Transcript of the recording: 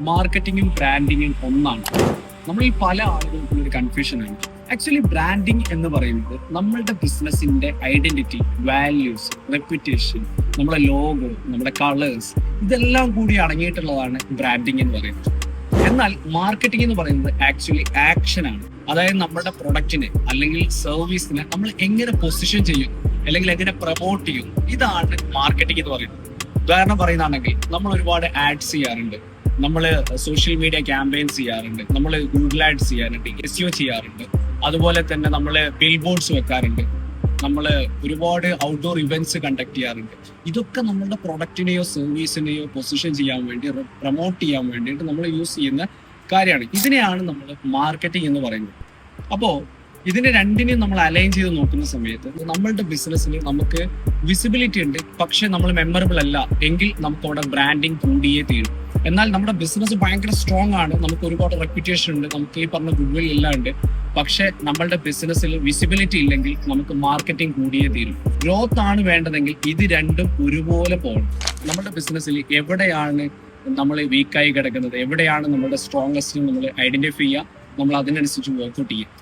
മാർക്കറ്റിങ്ങും ബ്രാൻഡിങ്ങും ഒന്നാണ്. നമ്മൾ ഈ പല ആളുകൾക്കും ഒരു കൺഫ്യൂഷനാണ്. ആക്ച്വലി ബ്രാൻഡിങ് എന്ന് പറയുന്നത് നമ്മളുടെ ബിസിനസിന്റെ ഐഡന്റിറ്റി, വാല്യൂസ്, റെപ്യൂട്ടേഷൻ, നമ്മുടെ ലോഗോ, നമ്മുടെ കളേഴ്സ്, ഇതെല്ലാം കൂടി അടങ്ങിയിട്ടുള്ളതാണ് ബ്രാൻഡിങ് എന്ന് പറയുന്നത്. എന്നാൽ മാർക്കറ്റിംഗ് എന്ന് പറയുന്നത് ആക്ച്വലി ആക്ഷൻ ആണ്. അതായത് നമ്മുടെ പ്രൊഡക്റ്റിനെ അല്ലെങ്കിൽ സർവീസിനെ നമ്മൾ എങ്ങനെ പൊസിഷൻ ചെയ്യും അല്ലെങ്കിൽ എങ്ങനെ പ്രൊമോട്ട് ചെയ്യും, ഇതാണ് മാർക്കറ്റിംഗ് എന്ന് പറയുന്നത്. ഉദാഹരണം പറയുകയാണെങ്കിൽ നമ്മൾ ഒരുപാട് ആഡ്സ് ചെയ്യാറുണ്ട്, നമ്മൾ സോഷ്യൽ മീഡിയ ക്യാമ്പയിൻസ് ചെയ്യാറുണ്ട്, നമ്മൾ ഗൂഗിൾ ആഡ്സ് ചെയ്യാറുണ്ട്, SEO ചെയ്യാറുണ്ട്, അതുപോലെ തന്നെ നമ്മൾ ബിൽ ബോർഡ്സ് വെക്കാറുണ്ട്, നമ്മൾ ഒരുപാട് ഔട്ട്ഡോർ ഇവന്റ്സ് കണ്ടക്ട് ചെയ്യാറുണ്ട്. ഇതൊക്കെ നമ്മളുടെ പ്രൊഡക്റ്റിനെയോ സർവീസിനെയോ പൊസിഷൻ ചെയ്യാൻ വേണ്ടി, പ്രൊമോട്ട് ചെയ്യാൻ വേണ്ടിയിട്ട് നമ്മൾ യൂസ് ചെയ്യുന്ന കാര്യമാണ്. ഇതിനെയാണ് നമ്മൾ മാർക്കറ്റിംഗ് എന്ന് പറയുന്നത്. അപ്പോൾ ഇതിനെ രണ്ടിനെയും നമ്മൾ അലൈൻ ചെയ്ത് നോക്കുന്ന സമയത്ത് നമ്മളുടെ ബിസിനസ്സിൽ നമുക്ക് വിസിബിലിറ്റി ഉണ്ട്, പക്ഷെ നമ്മൾ മെമ്മറബിൾ അല്ല എങ്കിൽ നമുക്ക് അവിടെ ബ്രാൻഡിങ് കൂടിയേ തീരും. എന്നാൽ നമ്മുടെ ബിസിനസ് ഭയങ്കര സ്ട്രോങ് ആണ്, നമുക്ക് ഒരുപാട് റെപ്യൂട്ടേഷൻ ഉണ്ട്, നമുക്ക് ഈ പറഞ്ഞ ഗുഡ്വിൽ എല്ലാം ഉണ്ട്, പക്ഷെ നമ്മളുടെ ബിസിനസ്സിൽ വിസിബിലിറ്റി ഇല്ലെങ്കിൽ നമുക്ക് മാർക്കറ്റിംഗ് കൂടിയേ തീരും. ഗ്രോത്ത് ആണ് വേണ്ടതെങ്കിൽ ഇത് രണ്ടും ഒരുപോലെ പോകണം. നമ്മുടെ ബിസിനസ്സിൽ എവിടെയാണ് നമ്മൾ വീക്കായി കിടക്കുന്നത്, എവിടെയാണ് നമ്മുടെ സ്ട്രോങ്സ്റ്റ് നമ്മൾ ഐഡന്റിഫൈ ചെയ്യുക, നമ്മൾ അതിനനുസരിച്ച് വർക്ക്ഔട്ട് ചെയ്യുക.